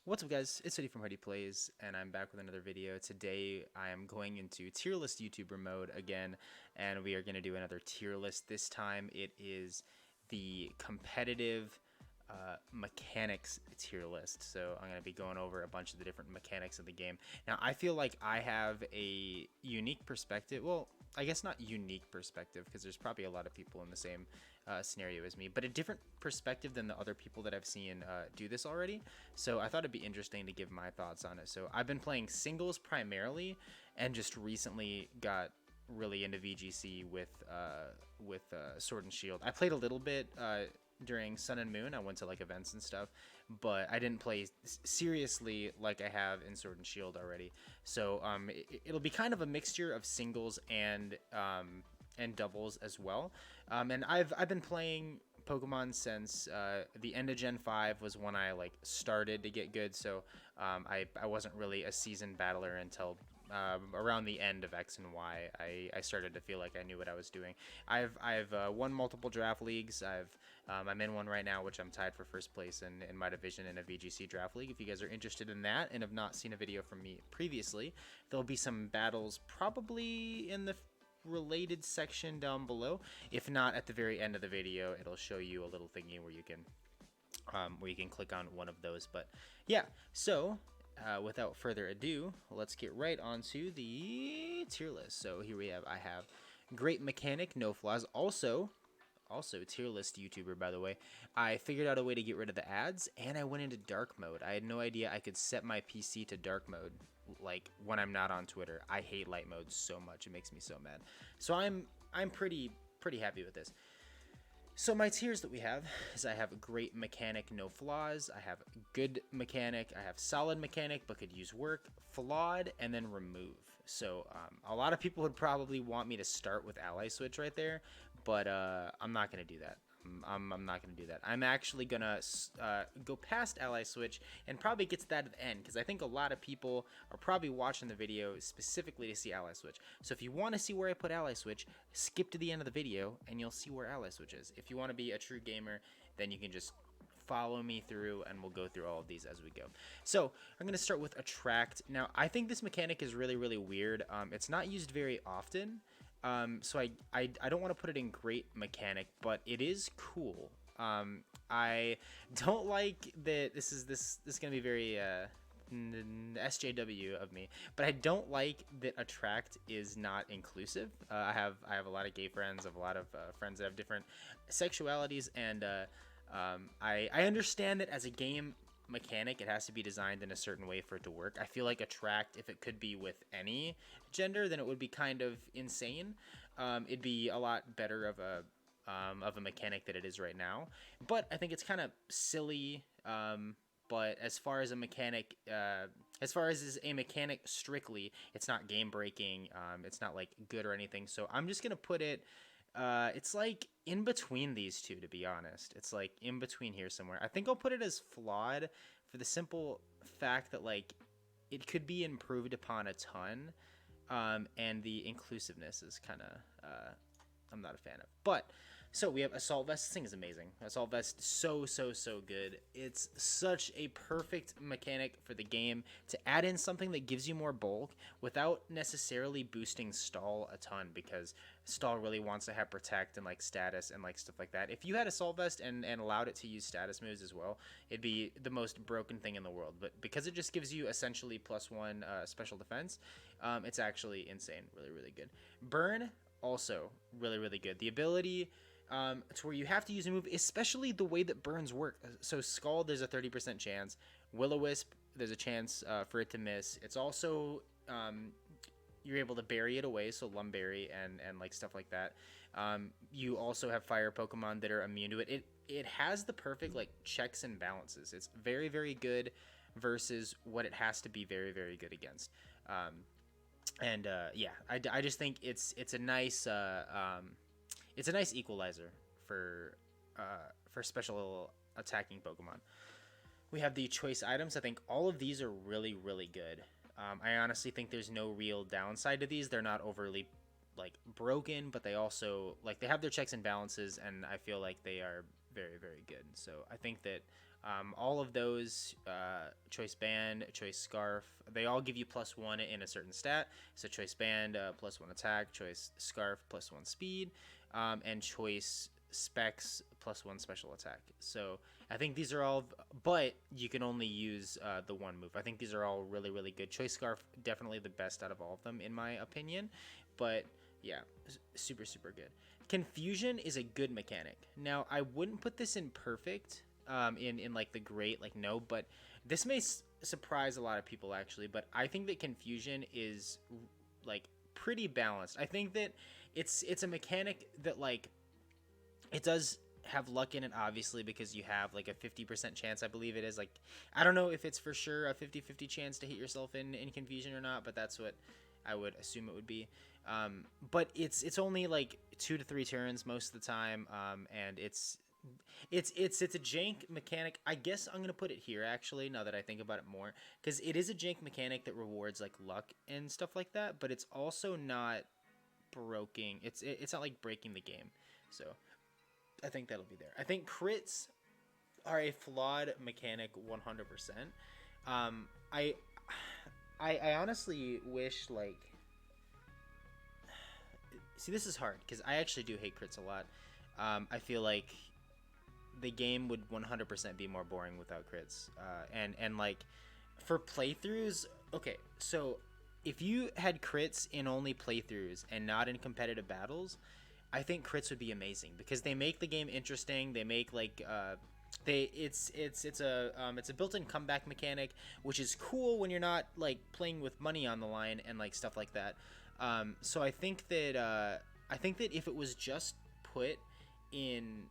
What's up, guys? It's Eddie from Hardy Plays, and I'm back with another video. Today, I am going into tier list YouTuber mode again, and we are going to do another tier list. This time, it is the competitive mechanics tier list. So I'm going to be going over a bunch of the different mechanics of the game. Now, I feel like I have a unique perspective. Well, I guess not unique perspective, because there's probably a lot of people in the same scenario as me, but a different perspective than the other people that I've seen do this already. So I thought it'd be interesting to give my thoughts on it. So I've been playing singles primarily, and just recently got really into VGC with Sword and Shield. I played a little bit during Sun and Moon. I went to like events and stuff, but I didn't play seriously like I have in Sword and Shield already. So it'll be kind of a mixture of singles and doubles as well. And I've been playing Pokemon since the end of Gen 5 was when I like started to get good. So I wasn't really a seasoned battler until around the end of X and Y. I started to feel like I knew what I was doing. I've won multiple draft leagues. I'm in one right now, which I'm tied for first place in my division in a VGC draft league. If you guys are interested in that and have not seen a video from me previously, there'll be some battles probably in the related section down below. If not, at the very end of the video, it'll show you a little thingy where you can click on one of those. But yeah, so without further ado, let's get right onto the tier list. So here I have great mechanic, no flaws. Also tier list YouTuber, by the way. I figured out a way to get rid of the ads, and I went into dark mode. I had no idea I could set my PC to dark mode, like when I'm not on Twitter. I hate light mode so much; it makes me so mad. So I'm pretty happy with this. So my tiers that we have is I have great mechanic, no flaws. I have good mechanic. I have solid mechanic, but could use work, flawed, and then remove. So a lot of people would probably want me to start with ally switch right there, but I'm not gonna do that. I'm not going to do that. I'm actually going to go past ally switch and probably get to that at the end, because I think a lot of people are probably watching the video specifically to see ally switch. So if you want to see where I put ally switch, skip to the end of the video and you'll see where ally switch is. If you want to be a true gamer, then you can just follow me through and we'll go through all of these as we go. So I'm going to start with attract. Now I think this mechanic is really weird. It's not used very often. So I don't want to put it in great mechanic, but it is cool. I don't like that this is gonna be very SJW of me, but I don't like that attract is not inclusive. I have a lot of gay friends, I have a lot of friends that have different sexualities, and I understand that as a game mechanic it has to be designed in a certain way for it to work. I feel like attract, if it could be with any gender, then it would be kind of insane. It'd be a lot better of a mechanic that it is right now, but I think it's kind of silly. But as far as a mechanic, as far as is a mechanic strictly, it's not game breaking. It's not like good or anything. So I'm just gonna put it. It's like in between these two, to be honest. It's like in between here somewhere. I think I'll put it as flawed for the simple fact that like it could be improved upon a ton, and the inclusiveness is kind of I'm not a fan of. But so we have assault vest. This thing is amazing. Assault vest, so good. It's such a perfect mechanic for the game to add in something that gives you more bulk without necessarily boosting stall a ton, because stall really wants to have protect and like status and like stuff like that. If you had assault vest and allowed it to use status moves as well, it'd be the most broken thing in the world. But because it just gives you essentially +1 special defense, it's actually insane. Really good. Burn, also really good. The ability to where you have to use a move, especially the way that burns work. So Scald, there's a 30% chance. Will-O-Wisp, there's a chance for it to miss. It's also you're able to bury it away, so Lumberry and like stuff like that. You also have fire Pokemon that are immune to it. It has the perfect like checks and balances. It's very good versus what it has to be very good against. Yeah, I just think it's a nice equalizer for special attacking Pokemon. We have the choice items. I think all of these are really good. I honestly think there's no real downside to these. They're not overly like broken, but they also like they have their checks and balances, and I feel like they are very good. So I think that All of those, choice band, choice scarf, they all give you +1 in a certain stat. So choice band, +1 attack, choice scarf, +1 speed, and choice specs, +1 special attack. So I think these are all, but you can only use the one move. I think these are all really, really good. Choice scarf, definitely the best out of all of them, in my opinion. But yeah, super, super good. Confusion is a good mechanic. Now, I wouldn't put this in perfect, in like the great, like, no, but this may surprise a lot of people actually. But I think that confusion is like pretty balanced. I think that it's a mechanic that, like, it does have luck in it, obviously, because you have like a 50% chance, I believe it is. Like, I don't know if it's for sure a 50-50 chance to hit yourself in confusion or not, but that's what I would assume it would be. But it's only like 2 to 3 turns most of the time, and it's a jank mechanic. I guess I'm gonna put it here actually. Now that I think about it more, because it is a jank mechanic that rewards like luck and stuff like that, but it's also not broken. It's not like breaking the game. So I think that'll be there. I think crits are a flawed mechanic 100%. Um, I, I honestly wish, like, see, this is hard because I actually do hate crits a lot. I feel like the game would 100% be more boring without crits. And like for playthroughs, okay, so if you had crits in only playthroughs and not in competitive battles, I think crits would be amazing because they make the game interesting. They make like it's a built-in comeback mechanic, which is cool when you're not like playing with money on the line and like stuff like that. So I think that if it was just put in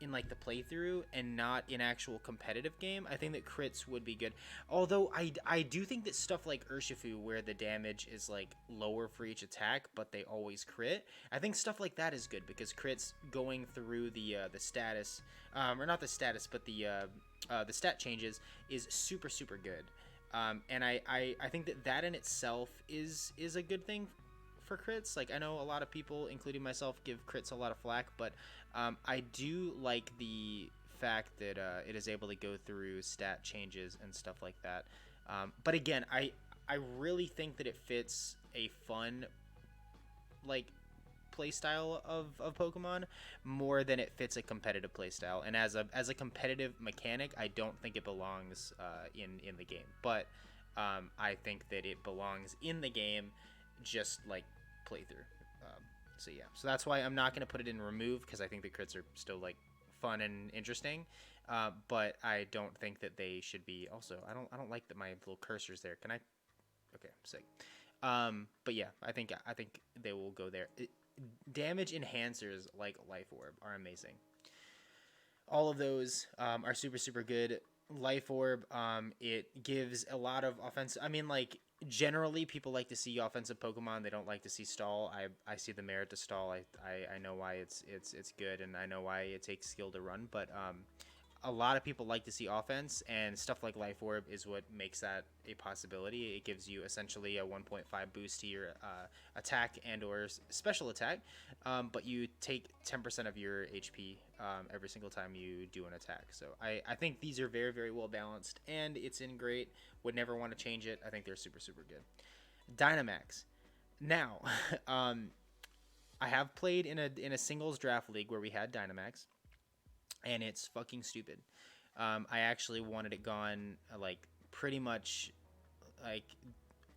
like the playthrough and not in actual competitive game, I think that crits would be good. Although I do think that stuff like Urshifu, where the damage is like lower for each attack but they always crit, I think stuff like that is good because crits going through the status, or not the status but the stat changes, is super, super good. And I think that in itself is a good thing for crits. Like, I know a lot of people, including myself, give crits a lot of flack, but I do like the fact that it is able to go through stat changes and stuff like that. But again, I really think that it fits a fun, like, playstyle of Pokemon more than it fits a competitive playstyle. And as a competitive mechanic, I don't think it belongs in the game. But I think that it belongs in the game, just like playthrough. So yeah, so that's why I'm not gonna put it in remove because I think the crits are still like fun and interesting. But I don't think that they should be. Also, I don't like that my little cursor's there. Can I? Okay, sick. But yeah, I think they will go there. Damage enhancers like Life Orb are amazing. All of those are super, super good. Life Orb, it gives a lot of offense. I mean, like, generally people like to see offensive Pokemon. They don't like to see stall. I see the merit to stall. I know why it's good, and I know why it takes skill to run. But a lot of people like to see offense, and stuff like Life Orb is what makes that a possibility. It gives you essentially a 1.5 boost to your attack and or special attack, but you take 10% of your HP every single time you do an attack. So I think these are very, very well balanced, and it's in great. Would never want to change it. I think they're super, super good. Dynamax. Now, I have played in a singles draft league where we had Dynamax, and it's fucking stupid. I actually wanted it gone like pretty much like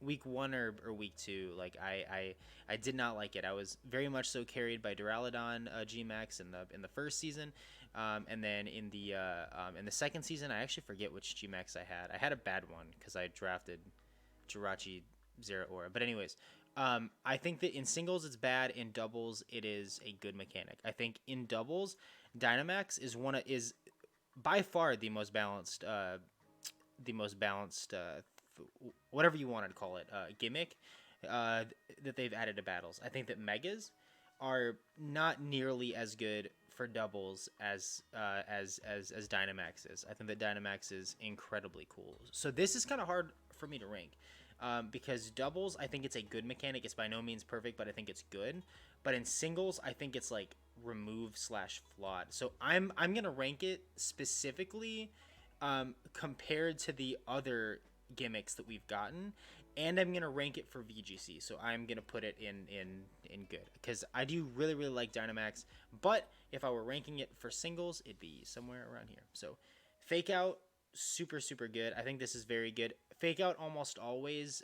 week one or week two. Like I did not like it. I was very much so carried by Duraludon Gmax in the first season, and then in the second season I actually forget which Gmax I had. I had a bad one because I drafted Jirachi Zeraora. But anyways, I think that in singles it's bad. In doubles it is a good mechanic. I think in doubles, Dynamax is by far the most balanced whatever you wanted to call it, gimmick that they've added to battles. I think that megas are not nearly as good for doubles as Dynamax is. I think that Dynamax is incredibly cool. So this is kind of hard for me to rank. because doubles, I think it's a good mechanic. It's by no means perfect, but I think it's good. But in singles, I think it's like remove slash flawed. So I'm gonna rank it specifically compared to the other gimmicks that we've gotten, and I'm gonna rank it for VGC. So I'm gonna put it in good because I do really like Dynamax. But if I were ranking it for singles, it'd be somewhere around here. So Fake Out, super good. I think this is very good. Fake Out almost always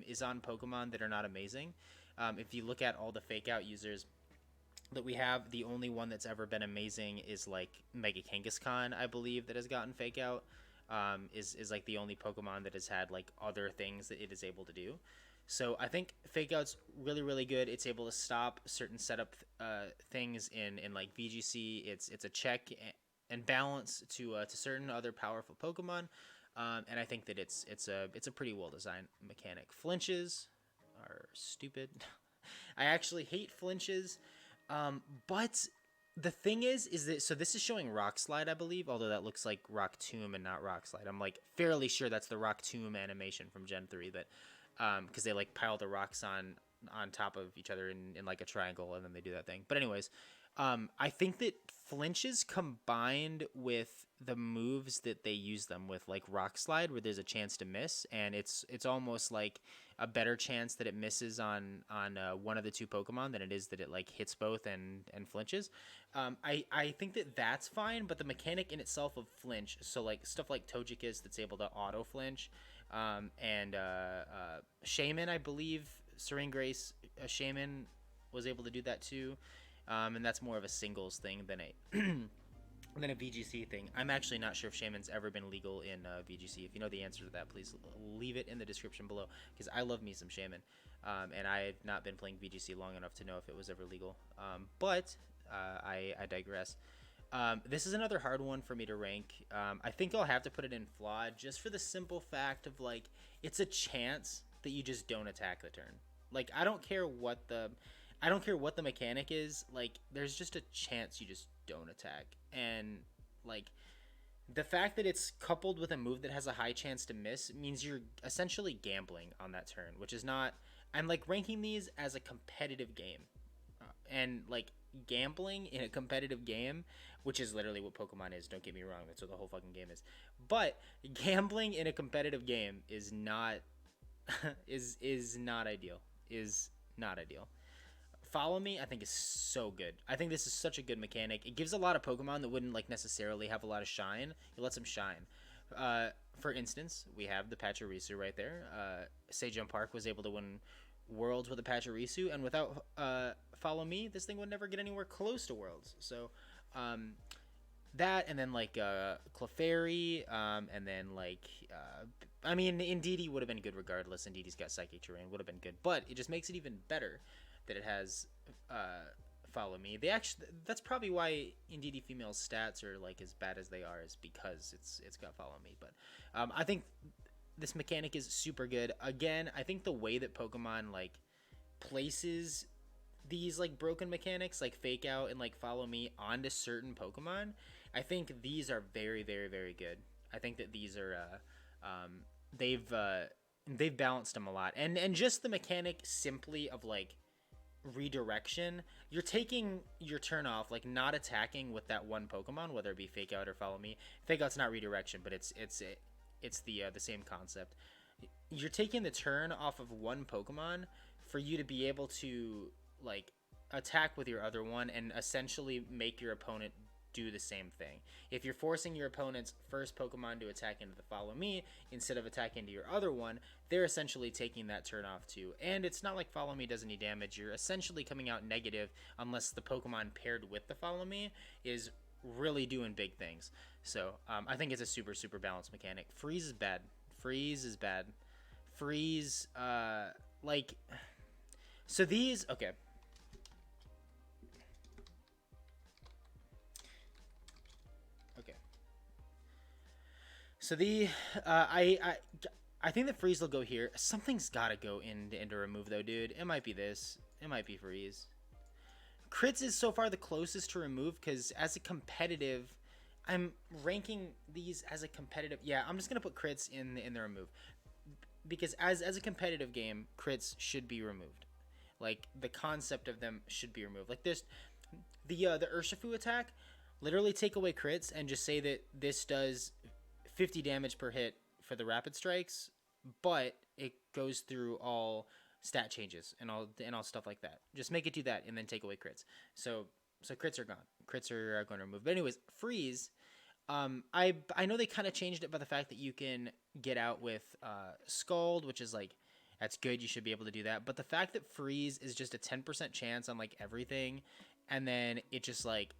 is on Pokemon that are not amazing. If you look at all the Fake Out users that we have, the only one that's ever been amazing is like Mega Kangaskhan, I believe, that has gotten Fake Out. Is like the only Pokemon that has had like other things that it is able to do. So I think Fake Out's really good. It's able to stop certain setup things in like VGC. It's a check and balance to certain other powerful Pokemon, and I think that it's a pretty well designed mechanic. Flinches are stupid. I actually hate flinches, but the thing is that so this is showing Rock Slide, I believe, although that looks like Rock Tomb and not Rock Slide. I'm like fairly sure that's the Rock Tomb animation from Gen 3 that because they like pile the rocks on top of each other in like a triangle and then they do that thing. But anyways, I think that flinches combined with the moves that they use them with, like Rock Slide, where there's a chance to miss, and it's almost like a better chance that it misses on one of the two Pokemon than it is that it like hits both and flinches. I think that that's fine, but the mechanic in itself of flinch, so like stuff like Togekiss that's able to auto flinch, and Shaman, I believe, Serene Grace, Shaman was able to do that too. And that's more of a singles thing than a than a VGC thing. I'm actually not sure if Shaman's ever been legal in VGC. If you know the answer to that, please leave it in the description below, because I love me some Shaman, and I have not been playing VGC long enough to know if it was ever legal. But I digress. This is another hard one for me to rank. I think I'll have to put it in flawed, just for the simple fact of like it's a chance that you just don't attack the turn. Like I don't care what the mechanic is. Like there's just a chance you just don't attack, and like the fact that it's coupled with a move that has a high chance to miss means you're essentially gambling on that turn, which is not. I'm like ranking these as a competitive game, and like gambling in a competitive game, which is literally what Pokemon is. Don't get me wrong, that's what the whole fucking game is. But gambling in a competitive game is not is not ideal. Is not ideal. Follow Me, I think, is so good. I think this is such a good mechanic. It gives a lot of Pokemon that wouldn't like necessarily have a lot of shine. It lets them shine. For instance, we have the Pachirisu right there. Sejong Park was able to win Worlds with a Pachirisu, and without Follow Me, this thing would never get anywhere close to Worlds. So that, and then like Clefairy, and then like I mean, Indeedee would have been good regardless. Indeedee's got Psychic Terrain, would have been good, but it just makes it even better that it has Follow Me. That's probably why Indeedee female's stats are like as bad as they are, is because it's got Follow Me. But I think this mechanic is super good. Again, I think the way that Pokemon like places these like broken mechanics like Fake Out and like Follow Me onto certain Pokemon, I think these are very good. I think that these are they've balanced them a lot, and just the mechanic simply of like redirection, you're taking your turn off, like not attacking with that one Pokemon, whether it be Fake Out or Follow Me. Fake Out's not redirection, but it's the same concept. You're taking the turn off of one Pokemon for you to be able to like attack with your other one and essentially make your opponent do the same thing. If you're forcing your opponent's first Pokemon to attack into the Follow Me instead of attacking into your other one, they're essentially taking that turn off too. And it's not like Follow Me does any damage. You're essentially coming out negative unless the Pokemon paired with the Follow Me is really doing big things. So I think it's a super balanced mechanic. Freeze is bad. Freeze, like, so these, okay. So I think that Freeze will go here. Something's got to go into remove though, dude. It might be this. It might be Freeze. Crits is so far the closest to remove because as a competitive, I'm ranking these as a competitive. Yeah, I'm just gonna put crits in the remove. because as a competitive game, crits should be removed. Like the concept of them should be removed. Like this, the Urshifu attack, literally take away crits and just say that this does 50 damage per hit for the rapid strikes, but it goes through all stat changes and all stuff like that. Just make it do that and then take away crits. So crits are gone. Crits are going to remove. But anyways, freeze. I know they kind of changed it by the fact that you can get out with Scald, which is like that's good. You should be able to do that. But the fact that freeze is just a 10% chance on like everything, and then it just like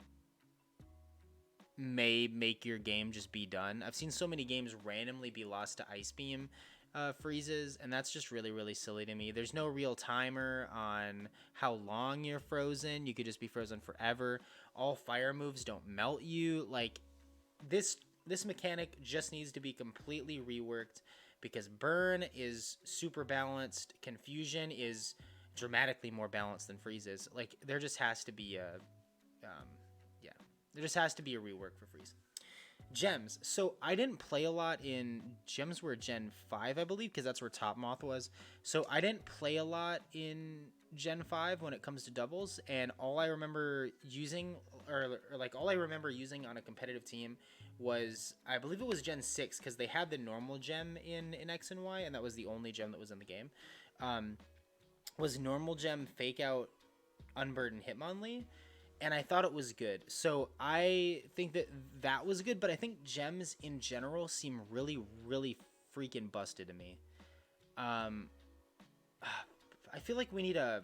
may make your game just be done. I've seen so many games randomly be lost to Ice Beam freezes, and that's just really, really silly to me. There's no real timer on how long you're frozen. You could just be frozen forever. All fire moves don't melt you. Like, this mechanic just needs to be completely reworked because burn is super balanced. Confusion is dramatically more balanced than freeze is. Like, there just has to be a yeah, there just has to be a rework for freeze. Gems. So I didn't play a lot in gems were Gen 5, I believe, because that's where Top Moth was. So I didn't play a lot in Gen 5 when it comes to doubles, and all I remember using or like all I remember using on a competitive team was I believe it was Gen 6 because they had the normal gem in X and Y, and that was the only gem that was in the game. Was normal gem fake out Unburden Hitmonlee, and I thought it was good. So I think that was good, but I think gems in general seem really, really freaking busted to me. Um, I feel like we need a.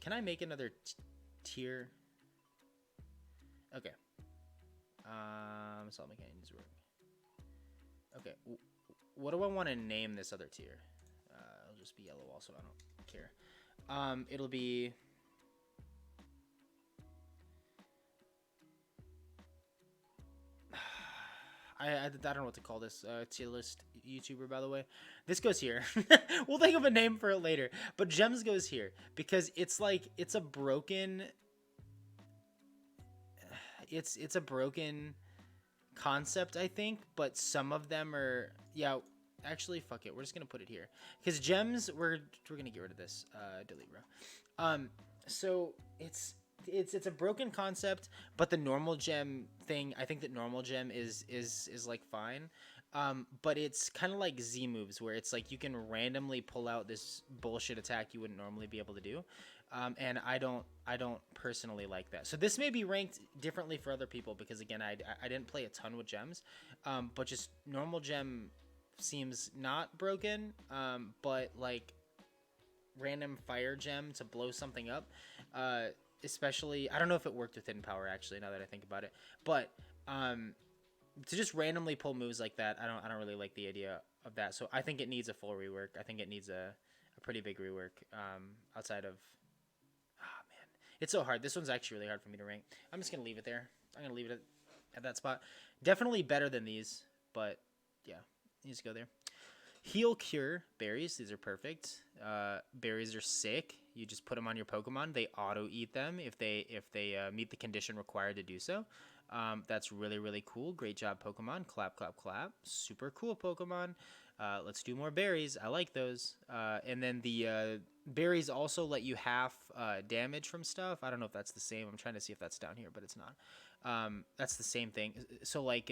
Can I make another tier? Okay. Salt mechanics work. Okay. What do I want to name this other tier? It'll just be yellow also. I don't care. It'll be. I don't know what to call this tier list YouTuber, by the way. This goes here. We'll think of a name for it later. But gems goes here because it's like it's a broken. It's a broken concept, I think. But some of them are Actually, fuck it. We're just gonna put it here because gems. We're gonna get rid of this. Delete, bro. So it's a broken concept, but the normal gem thing, I think that normal gem is like fine. But it's kind of like Z moves where it's like you can randomly pull out this bullshit attack you wouldn't normally be able to do. And I don't personally like that. So this may be ranked differently for other people because again, I didn't play a ton with gems. But just normal gem seems not broken. But like random fire gem to blow something up. Especially, I don't know if it worked within power actually. Now that I think about it, but to just randomly pull moves like that, I don't really like the idea of that. So I think it needs a full rework. I think it needs a pretty big rework. Outside of, man, it's so hard. This one's actually really hard for me to rank. I'm just gonna leave it there. I'm gonna leave it at that spot. Definitely better than these, but yeah, needs to go there. Heal Cure berries. These are perfect. Berries are sick. You just put them on your Pokemon. They auto eat them if they meet the condition required to do so. That's really, really cool. Great job, Pokemon. Clap, clap, clap. Super cool, Pokemon. Let's do more berries. I like those. And then the berries also let you half damage from stuff. I don't know if that's the same. I'm trying to see if that's down here, but it's not. That's the same thing. So like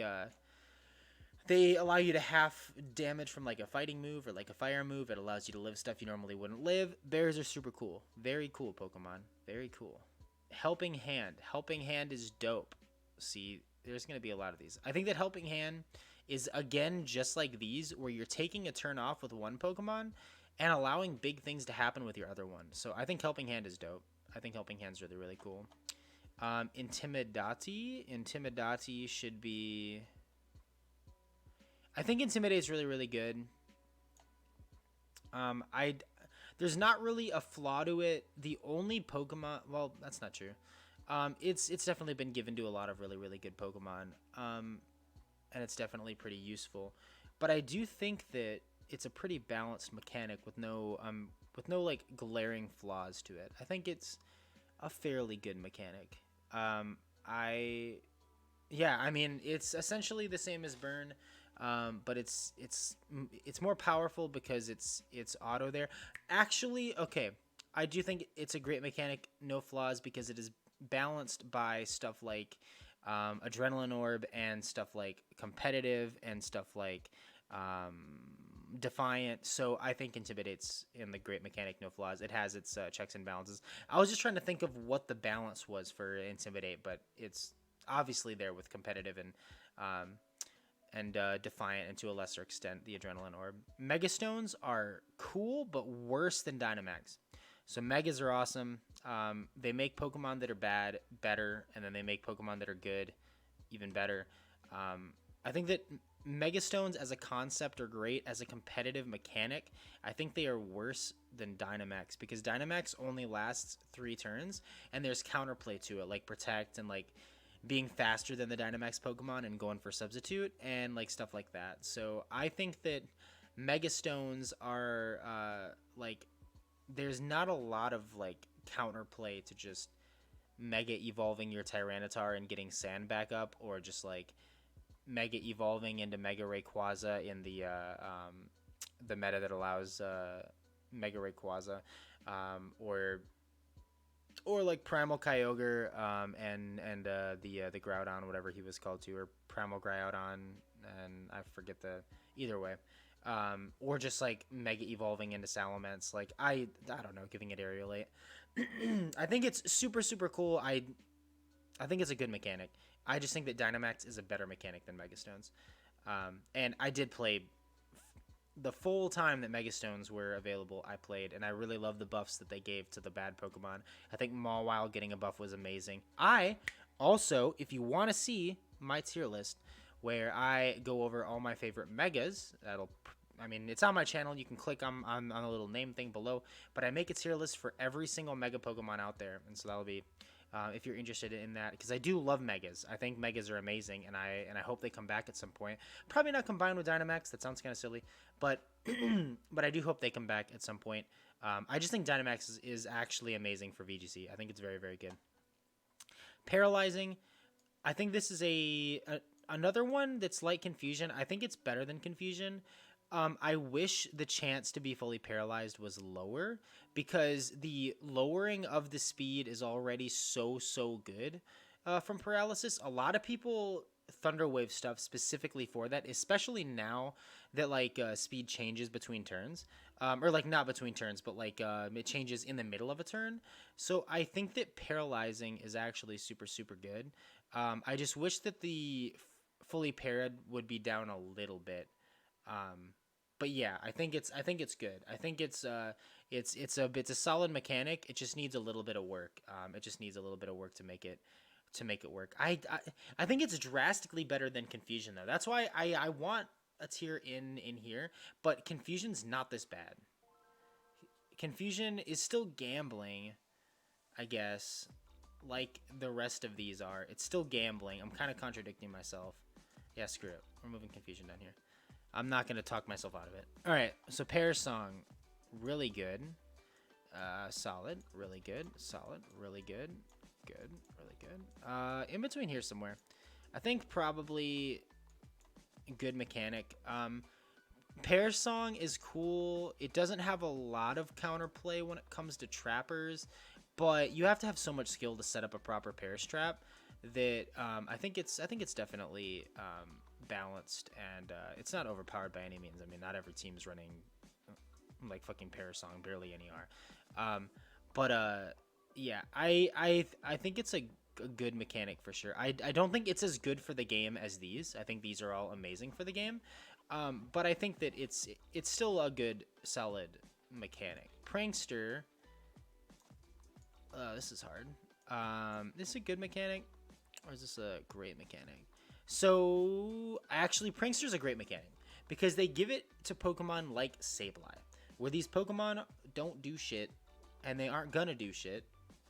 they allow you to half damage from like a fighting move or like a fire move. It allows you to live stuff you normally wouldn't live. Berries are super cool. Very cool, Pokemon. Very cool. Helping Hand. Helping Hand is dope. See, there's going to be a lot of these. I think that Helping Hand is, again, just like these, where you're taking a turn off with one Pokemon and allowing big things to happen with your other one. So I think Helping Hand is dope. I think Helping Hand's really, really cool. Intimidati. Intimidati should be... I think Intimidate is really, really good. There's not really a flaw to it. The only Pokemon, well, that's not true. It's definitely been given to a lot of really, really good Pokemon. And it's definitely pretty useful. But I do think that it's a pretty balanced mechanic with no like glaring flaws to it. I think it's a fairly good mechanic. I mean, it's essentially the same as Burn. but it's more powerful because it's auto there. Actually, okay, I do think it's a great mechanic, no flaws, because it is balanced by stuff like adrenaline orb and stuff like competitive and stuff like defiant. So I think intimidates in the great mechanic, no flaws. It has its checks and balances. I was just trying to think of what the balance was for intimidate, but it's obviously there with competitive um, and defiant, and to a lesser extent the adrenaline orb. Megastones are cool but worse than Dynamax. So megas are awesome. They make Pokemon that are bad better, and then they make Pokemon that are good even better. I think that Megastones as a concept are great. As a competitive mechanic, I think they are worse than Dynamax, because Dynamax only lasts 3 turns, and there's counterplay to it, like Protect and like being faster than the Dynamax Pokemon and going for Substitute and like stuff like that. So I think that Megastones are like there's not a lot of like counterplay to just mega evolving your Tyranitar and getting sand back up, or just like mega evolving into Mega Rayquaza in the meta that allows Mega Rayquaza, or like Primal Kyogre the Groudon, whatever he was called to, or Primal Groudon, and I forget the either way. Or just like mega evolving into Salamence. Like I don't know, giving it Aerialate. I think it's super super cool. I think it's a good mechanic. I just think that Dynamax is a better mechanic than Megastones. And I did play the full time that Megastones were available. I played, and I really love the buffs that they gave to the bad Pokemon. I think Mawile getting a buff was amazing. I also, if you want to see my tier list, where I go over all my favorite megas, I mean, it's on my channel. You can click on the little name thing below, but I make a tier list for every single mega Pokemon out there, and so that'll be if you're interested in that, because I do love megas. I think megas are amazing, and I hope they come back at some point. Probably not combined with Dynamax. That sounds kind of silly, but but I do hope they come back at some point. I just think Dynamax is actually amazing for VGC. I think it's very very good. Paralyzing. I think this is another one that's like Confusion. I think it's better than Confusion. I wish the chance to be fully paralyzed was lower, because the lowering of the speed is already so good from paralysis. A lot of people Thunderwave stuff specifically for that, especially now that like speed changes between turns, or like not between turns, but like it changes in the middle of a turn. So I think that paralyzing is actually super super good. I just wish that the fully parried would be down a little bit. But yeah, I think it's good. I think it's a solid mechanic. It just needs a little bit of work. It just needs a little bit of work to make it work. I think it's drastically better than Confusion though. That's why I want a tier in here, but Confusion's not this bad. Confusion is still gambling, I guess, like the rest of these are. It's still gambling. I'm kind of contradicting myself. Yeah, screw it. We're moving Confusion down here. I'm not going to talk myself out of it. All right, so Pear Song, really good. Solid, really good. Solid, really good. Good, really good. In between here somewhere. I think probably good mechanic. Pear Song is cool. It doesn't have a lot of counterplay when it comes to trappers, but you have to have so much skill to set up a proper Perish trap that I think it's definitely balanced, and it's not overpowered by any means. I mean, not every team's running like fucking Pear Song, barely any are. But yeah, I think it's a good mechanic for sure. I don't think it's as good for the game as these. I think these are all amazing for the game. But I think that it's still a good solid mechanic. Prankster. This is hard. This is a good mechanic, or is this a great mechanic? So actually, Prankster's a great mechanic because they give it to Pokemon like Sableye, where these Pokemon don't do shit, and they aren't gonna do shit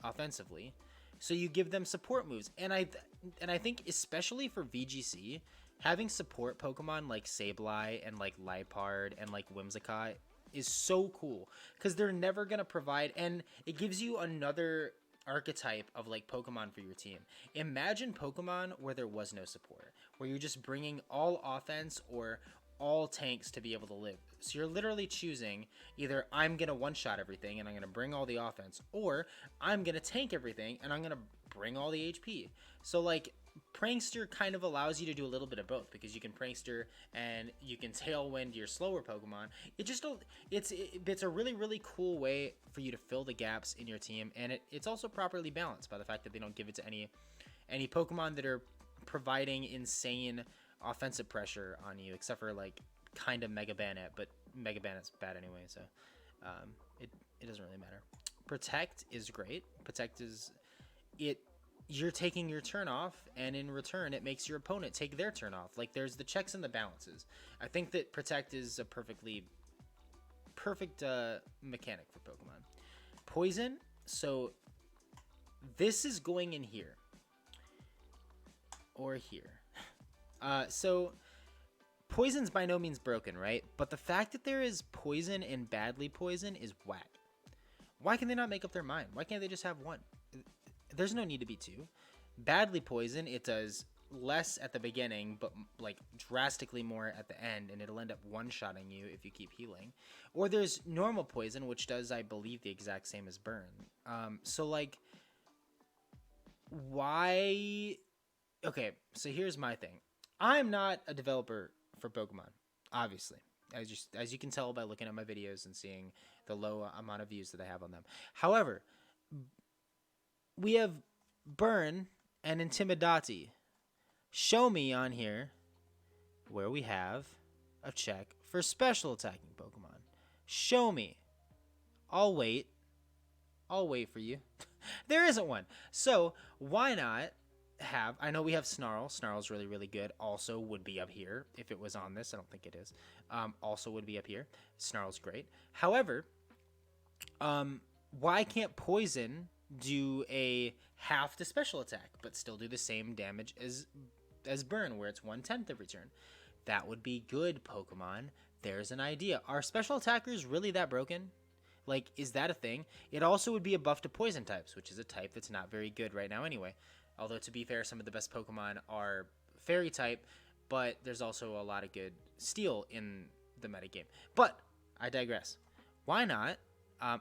offensively. So you give them support moves, and I think especially for VGC, having support Pokemon like Sableye and like Liepard and like Whimsicott is so cool because they're never gonna provide, and it gives you another archetype of like Pokemon for your team. Imagine Pokemon where there was no support, where you're just bringing all offense or all tanks to be able to live. So you're literally choosing either I'm going to one-shot everything and I'm going to bring all the offense, or I'm going to tank everything and I'm going to bring all the HP. So like Prankster kind of allows you to do a little bit of both, because you can Prankster and you can Tailwind your slower Pokemon. It's a really cool way for you to fill the gaps in your team, and it's also properly balanced by the fact that they don't give it to any Pokemon that are providing insane offensive pressure on you, except for like kind of Mega Bayonet, but Mega Bayonet's bad anyway, so it doesn't really matter. Protect is great. Protect is it. You're taking your turn off, and in return, it makes your opponent take their turn off. Like, there's the checks and the balances. I think that Protect is a perfect mechanic for Pokemon. Poison. So this is going in here or here. So poison's by no means broken, right? But the fact that there is poison and badly poison is whack. Why can they not make up their mind? Why can't they just have one? There's no need to be two. Badly poison, it does less at the beginning, but like drastically more at the end, and it'll end up one-shotting you if you keep healing. Or there's normal poison, which does, I believe, the exact same as burn. So like, why? Okay, so here's my thing. I'm not a developer for Pokemon, obviously, as you can tell by looking at my videos and seeing the low amount of views that I have on them. However, we have Burn and Intimidati. Show me on here where we have a check for special attacking Pokemon. Show me. I'll wait. I'll wait for you. There isn't one. So why not have... I know we have Snarl. Snarl's really good. Also would be up here if it was on this. I don't think it is. Also would be up here. Snarl's great. However, why can't Poison do a half the special attack but still do the same damage as Burn, where it's 1/10 of return? That would be good, Pokemon. There's an idea. Are special attackers really that broken? Like, is that a thing? It also would be a buff to poison types, which is a type that's not very good right now anyway. Although, to be fair, some of the best Pokemon are fairy type, but there's also a lot of good steel in the metagame. But I digress. Why not?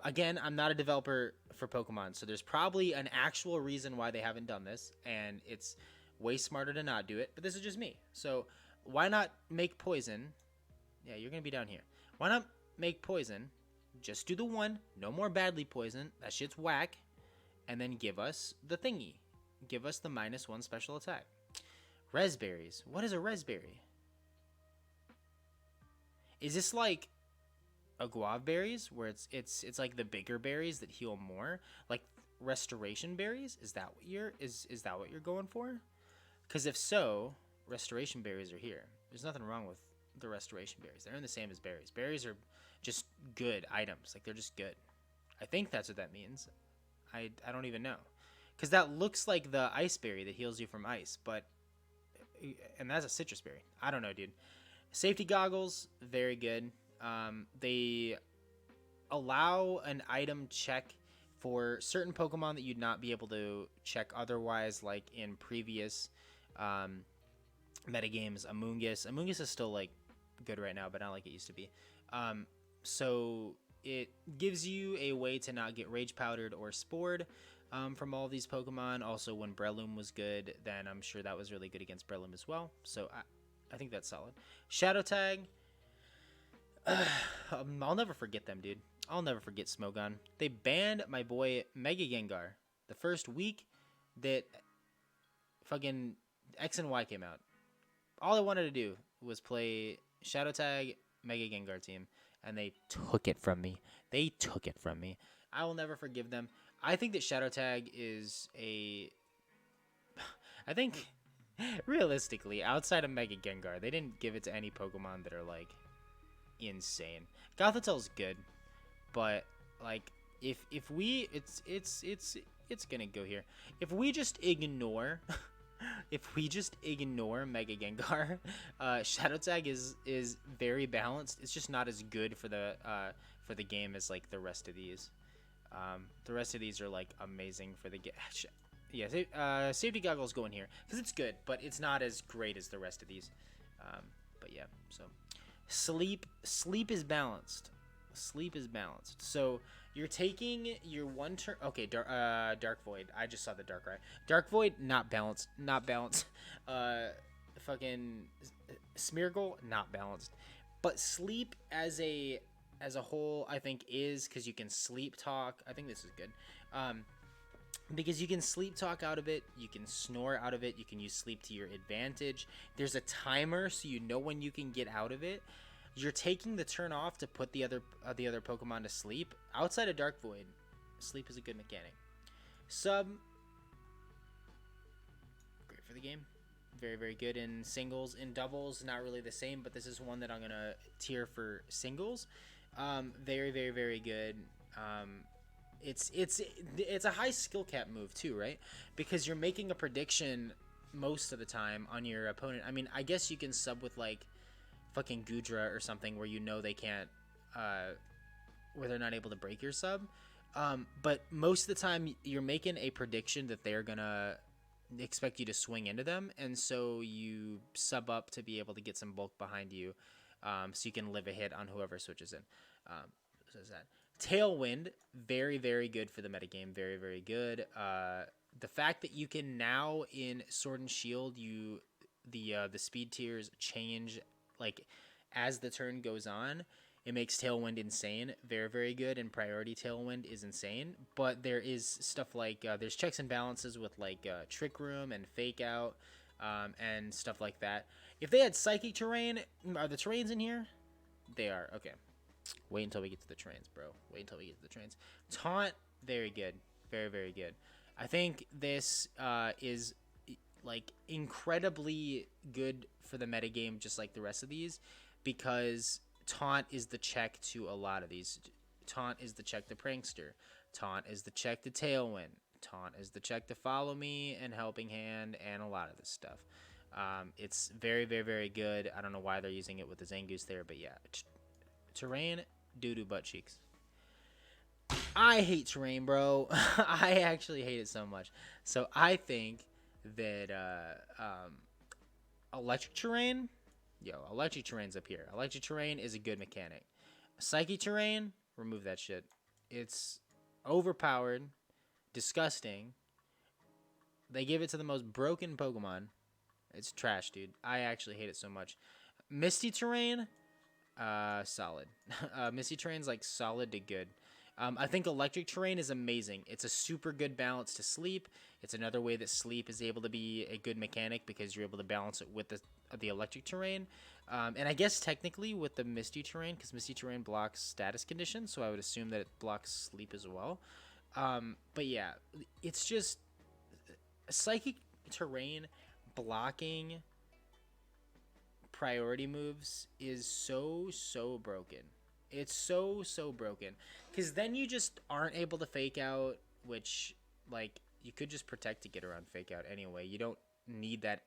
Again, I'm not a developer for Pokemon, so there's probably an actual reason why they haven't done this, and it's way smarter to not do it, but this is just me. So why not make Poison? Yeah, you're going to be down here. Why not make Poison? Just do the one, no more badly poison, that shit's whack, and then give us the thingy. Give us the -1 special attack. Raspberries. What is a raspberry? Is this like a guava berries, where it's like the bigger berries that heal more, like restoration berries? Is that what you're going for? Because if so, restoration berries are here. There's nothing wrong with the restoration berries. They're in the same as berries. Berries are just good items. Like, they're just good. I think that's what that means. I don't even know, because that looks like the ice berry that heals you from ice, and that's a citrus berry. I don't know, dude. Safety goggles, very good. They allow an item check for certain Pokemon that you'd not be able to check otherwise, like in previous metagames. Amoonguss is still like good right now, but not like it used to be. So it gives you a way to not get Rage Powdered or Spored from all these Pokemon. Also, when Breloom was good, then I'm sure that was really good against Breloom as well. So I think that's solid. Shadow Tag. I'll never forget them, dude. I'll never forget Smogon. They banned my boy Mega Gengar the first week that fucking X and Y came out. All I wanted to do was play Shadow Tag Mega Gengar team, and they took it from me. I will never forgive them. I think that Shadow Tag is I think, realistically, outside of Mega Gengar, they didn't give it to any Pokemon that are, like, insane. Gothitel's good, but, like, if we... It's gonna go here. If we just ignore... If we just ignore Mega Gengar, Shadow Tag is very balanced. It's just not as good for the game as like the rest of these. The rest of these are like amazing for the game. Yeah, safety goggles go in here because it's good, but it's not as great as the rest of these. But yeah, so sleep is balanced. Sleep is balanced. So you're taking your one turn. Okay, dark void. I just saw the dark eye. Dark void not balanced. Not balanced. Fucking Smeargle not balanced. But sleep as a whole, I think is because you can sleep talk. I think this is good. Because you can sleep talk out of it, you can snore out of it, you can use sleep to your advantage. There's a timer so you know when you can get out of it. You're taking the turn off to put the other Pokemon to sleep. Outside of Dark Void, sleep is a good mechanic. Sub, great for the game. Very, very good in singles. In doubles, not really the same, but this is one that I'm going to tier for singles. Very, very, very good. It's a high skill cap move too, right? Because you're making a prediction most of the time on your opponent. I mean, I guess you can sub with like fucking Gudra or something where you know they can't, where they're not able to break your sub. But most of the time you're making a prediction that they're gonna expect you to swing into them, and so you sub up to be able to get some bulk behind you, so you can live a hit on whoever switches in. So is that Tailwind, very, very good for the metagame. Very, very good. The fact that you can now in Sword and Shield, the speed tiers change like as the turn goes on. It makes Tailwind insane. Very, very good. And Priority Tailwind is insane. But there is stuff like there's checks and balances with like Trick Room and Fake Out, and stuff like that. If they had Psychic Terrain, are the terrains in here? They are. Okay. Wait until we get to the trains, bro. Wait until we get to the trains. Taunt, very good. Very, very good. I think this is like incredibly good for the metagame, just like the rest of these, because Taunt is the check to a lot of these. Taunt is the check to Prankster. Taunt is the check to Tailwind. Taunt is the check to Follow Me and Helping Hand and a lot of this stuff. It's very, very, very good. I don't know why they're using it with the Zangoose there, but yeah. Terrain, doo-doo butt cheeks. I hate terrain, bro. I actually hate it so much. So I think that electric terrain, electric terrain's up here. Electric terrain is a good mechanic. Psychic terrain, remove that shit. It's overpowered, disgusting. They give it to the most broken Pokemon. It's trash, dude. I actually hate it so much. Misty terrain, solid. Misty terrain's like solid to good. I think electric terrain is amazing. It's a super good balance to sleep. It's another way that sleep is able to be a good mechanic because you're able to balance it with the electric terrain. And I guess technically with the misty terrain, because misty terrain blocks status conditions, so I would assume that it blocks sleep as well. But yeah, it's just psychic terrain blocking priority moves is so broken. It's so broken because then you just aren't able to fake out, which like you could just protect to get around fake out anyway. You don't need that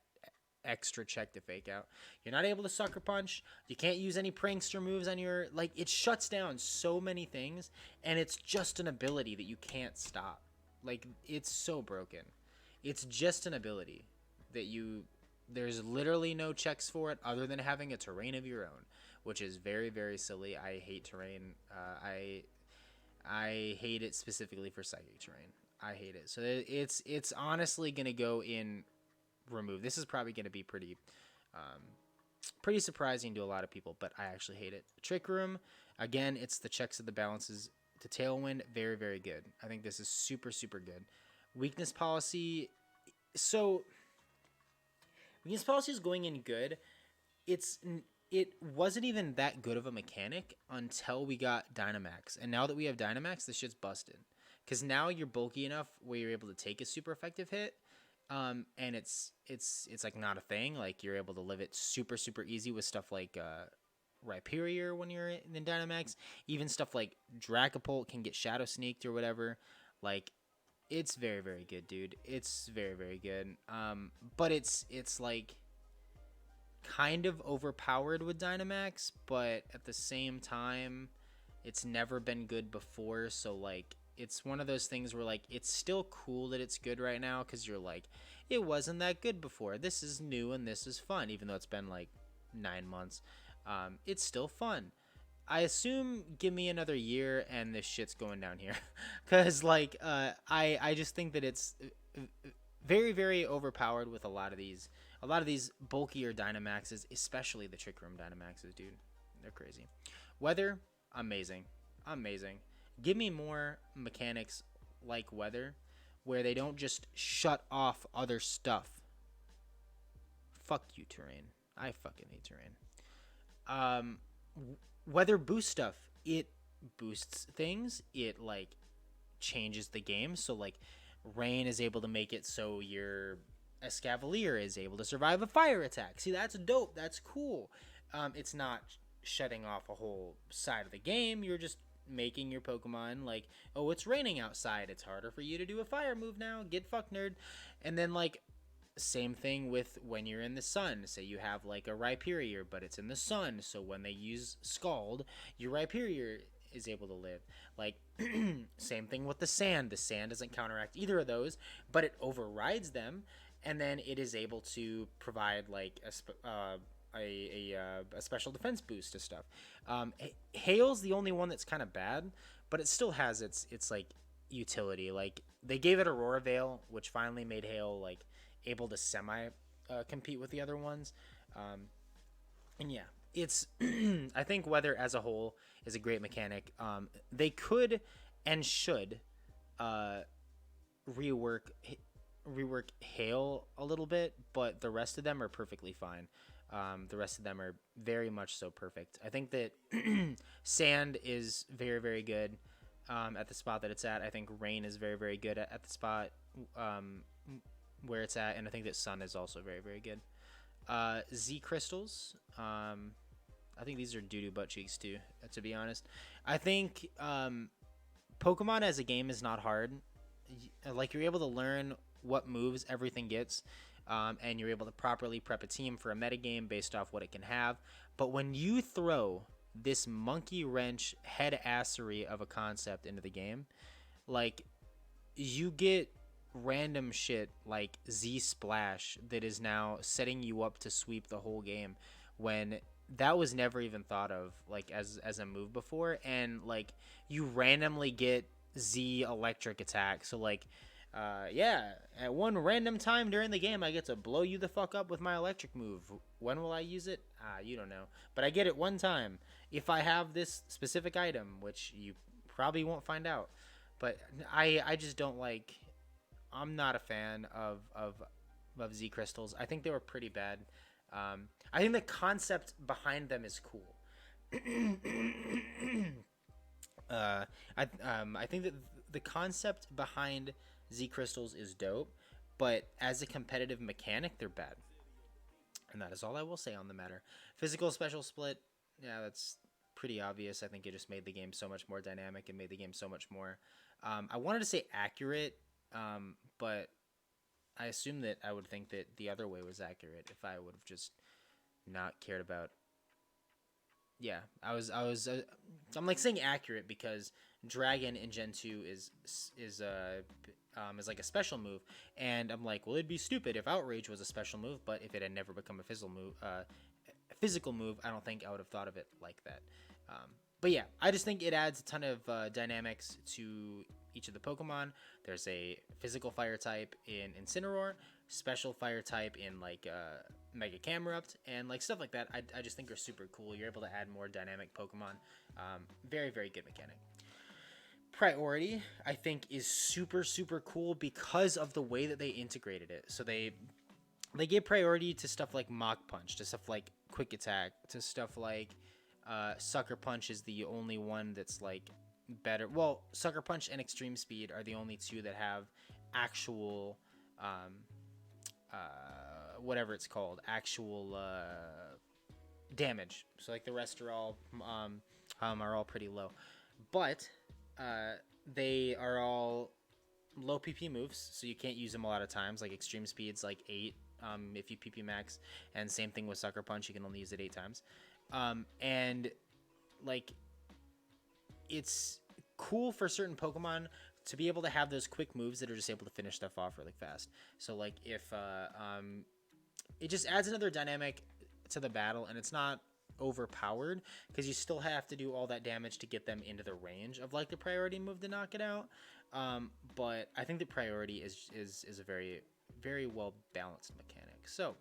extra check to fake out. You're not able to sucker punch. You can't use any prankster moves on your, like, it shuts down so many things, and it's just an ability that you can't stop. Like, it's so broken. It's just an ability that there's literally no checks for it other than having a terrain of your own, which is very, very silly. I hate terrain. I hate it specifically for psychic terrain. I hate it. So it's honestly gonna go in remove. This is probably gonna be pretty surprising to a lot of people, but I actually hate it. Trick Room, again, it's the checks of the balances to Tailwind. Very, very good. I think this is super good. Weakness Policy. So Weakness Policy is going in good. It wasn't even that good of a mechanic until we got Dynamax. And now that we have Dynamax, this shit's busted. Because now you're bulky enough where you're able to take a super effective hit. And it's like not a thing. Like you're able to live it super easy with stuff like Rhyperior when you're in Dynamax. Even stuff like Dracopult can get Shadow Sneaked or whatever. Like, it's very, very good, dude. It's very, very good. But it's like kind of overpowered with Dynamax, but at the same time, it's never been good before, so like it's one of those things where like it's still cool that it's good right now because you're like, it wasn't that good before. This is new and this is fun, even though it's been like 9 months. It's still fun. I assume give me another year and this shit's going down here, because like I just think that it's very very overpowered with a lot of these bulkier Dynamaxes, especially the Trick Room Dynamaxes, dude. They're crazy. Weather, amazing, amazing. Give me more mechanics like weather, where they don't just shut off other stuff. Fuck you, terrain. I fucking hate terrain. Um, weather boost stuff. It boosts things. It like changes the game. So like, rain is able to make it so your Escavalier is able to survive a fire attack. See, that's dope. That's cool. It's not shutting off a whole side of the game. You're just making your Pokemon like, oh, it's raining outside. It's harder for you to do a fire move now. Get fucked, nerd. And then like, same thing with when you're in the sun. Say you have like a Rhyperior, but it's in the sun, so when they use Scald, your Rhyperior is able to live. Like, same thing with the sand. The sand doesn't counteract either of those, but it overrides them, and then it is able to provide like a special defense boost to stuff. Hail's the only one that's kind of bad, but it still has its like utility. Like, they gave it Aurora Veil, which finally made Hail like able to semi compete with the other ones. And yeah, it's I think weather as a whole is a great mechanic. They could and should uh, rework rework Hail a little bit, but the rest of them are perfectly fine. The rest of them are very much so perfect. I think that Sand is very very good at the spot that it's at. I think Rain is very very good at the spot where it's at, and I think that Sun is also very very good. Z crystals. I think these are doo-doo butt cheeks too, to be honest. I think Pokemon as a game is not hard. Like, you're able to learn what moves everything gets, and you're able to properly prep a team for a metagame based off what it can have. But when you throw this monkey wrench head assery of a concept into the game, like, you get random shit like Z Splash that is now setting you up to sweep the whole game, when that was never even thought of like as a move before. And like, you randomly get Z Electric Attack, so like yeah, at one random time during the game I get to blow you the fuck up with my electric move. When will I use it? You don't know, but I get it one time if I have this specific item, which you probably won't find out. But I just don't like, I'm not a fan of Z crystals. I think they were pretty bad. I think the concept behind them is cool. I think that the concept behind Z crystals is dope, but as a competitive mechanic, they're bad. And that is all I will say on the matter. Physical special split, yeah, that's pretty obvious. I think it just made the game so much more dynamic and made the game so much more. I wanted to say accurate, but I assume that I would think that the other way was accurate if I would have just not cared about. Yeah, I'm like saying accurate because Dragon in Gen 2 is like a special move, and I'm like, well, it'd be stupid if Outrage was a special move, but if it had never become a physical move, I don't think I would have thought of it like that. But yeah, I just think it adds a ton of dynamics to each of the Pokemon. There's a physical fire type in Incineroar, special fire type in like Mega Camerupt, and like stuff like that. I just think are super cool. You're able to add more dynamic Pokemon. Very, very good mechanic. Priority, I think, is super, super cool because of the way that they integrated it. So they give priority to stuff like Mach Punch, to stuff like Quick Attack, to stuff like Sucker Punch is the only one that's like better. Well, Sucker Punch and Extreme Speed are the only two that have actual whatever it's called, actual damage. So like the rest are all pretty low, but they are all low PP moves, so you can't use them a lot of times. Like Extreme Speed's like 8 if you PP max, and same thing with Sucker Punch, you can only use it 8 times. And like, it's cool for certain Pokemon to be able to have those quick moves that are just able to finish stuff off really fast. So like if it just adds another dynamic to the battle, and it's not overpowered because you still have to do all that damage to get them into the range of like the priority move to knock it out. But I think the priority is a very well balanced mechanic. So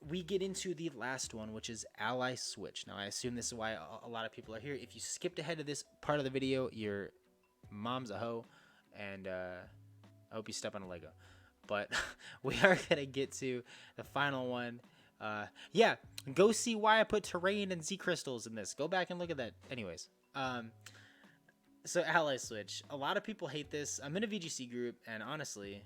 we get into the last one, which is ally switch. Now I assume this is why a lot of people are here. If you skipped ahead of this part of the video, your mom's a hoe, and I hope you step on a Lego. But we are gonna get to the final one. Yeah, go see why I put terrain and Z crystals in this. Go back and look at that. Anyways, so ally switch. A lot of people hate this. I'm in a VGC group, and honestly,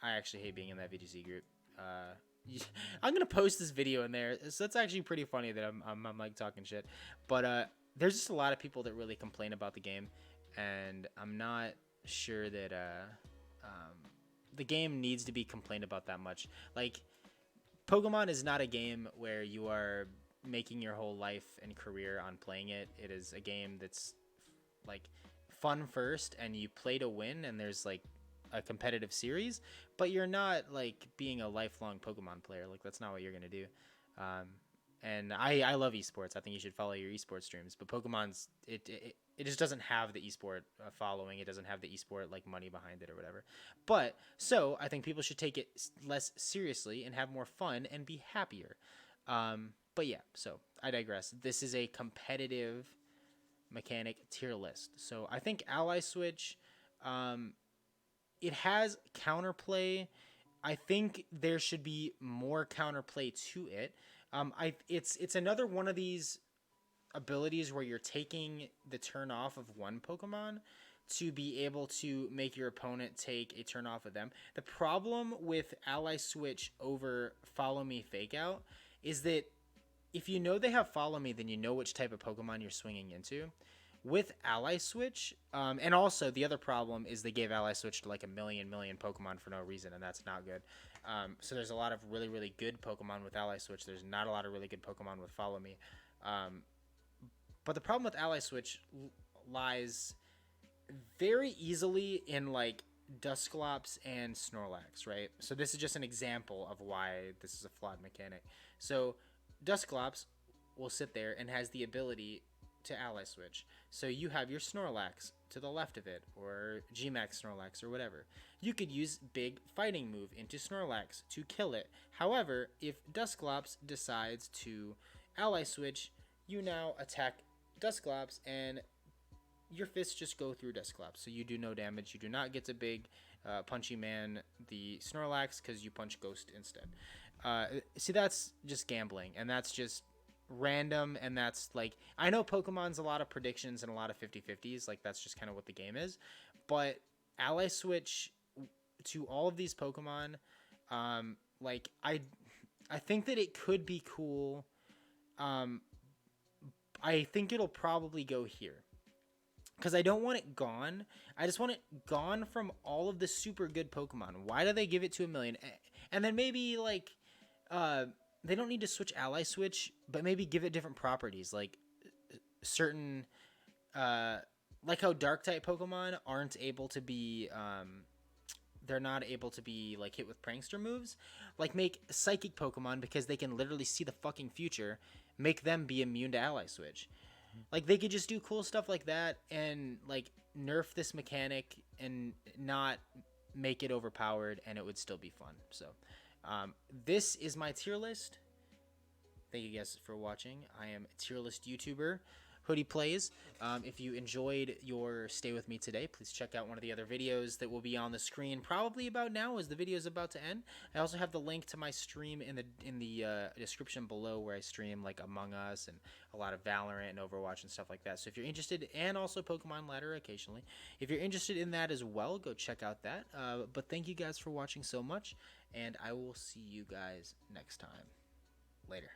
I actually hate being in that VGC group. I'm gonna post this video in there, so it's actually pretty funny that I'm like talking shit. But there's just a lot of people that really complain about the game, and I'm not sure that the game needs to be complained about that much. Like, Pokemon is not a game where you are making your whole life and career on playing it. It is a game that's like fun first, and you play to win, and there's like a competitive series, but you're not like being a lifelong Pokemon player. Like, that's not what you're gonna do. And I love esports. I think you should follow your esports streams. But Pokemon's it just doesn't have the esport following. It doesn't have the esport like money behind it or whatever. But so I think people should take it less seriously and have more fun and be happier. But yeah, so I digress. This is a competitive mechanic tier list. So I think ally switch, it has counterplay. I think there should be more counterplay to it. It's another one of these abilities where you're taking the turn off of one Pokemon to be able to make your opponent take a turn off of them. The problem with ally switch over follow me fake out is that if you know they have follow me, then you know which type of Pokemon you're swinging into. With ally switch, and also the other problem is they gave ally switch to like a million Pokemon for no reason, and that's not good. So there's a lot of really good Pokemon with ally switch. There's not a lot of really good Pokemon with follow me. But the problem with ally switch lies very easily in like Dusclops and Snorlax, right? So this is just an example of why this is a flawed mechanic. So Dusclops will sit there and has the ability to ally switch. So you have your Snorlax to the left of it, or Gmax Snorlax, or whatever. You could use big fighting move into Snorlax to kill it. However, if Dusclops decides to ally switch, you now attack Dusclops, and your fists just go through Dusclops. So you do no damage. You do not get to big punchy man the Snorlax because you punch Ghost instead. See, that's just gambling, and that's just random, and that's like, I know Pokemon's a lot of predictions and a lot of 50-50s, like that's just kind of what the game is, but ally switch to all of these Pokemon, like I think that it could be cool. I think it'll probably go here because I don't want it gone. I just want it gone from all of the super good Pokemon. Why do they give it to a million? And then maybe like they don't need to switch ally switch, but maybe give it different properties, like certain like how dark type Pokemon aren't able to be they're not able to be like hit with prankster moves. Like, make psychic Pokemon, because they can literally see the fucking future, make them be immune to ally switch. Like, they could just do cool stuff like that and like nerf this mechanic and not make it overpowered, and it would still be fun. So this is my tier list. Thank you guys for watching. I am a tier list YouTuber, Hoodie Plays. If you enjoyed your stay with me today, please check out one of the other videos that will be on the screen probably about now as the video is about to end. I also have the link to my stream in the description below, where I stream like Among Us and a lot of Valorant and Overwatch and stuff like that. So if you're interested, and also Pokemon Ladder occasionally, if you're interested in that as well, go check out that. But thank you guys for watching so much, and I will see you guys next time. Later.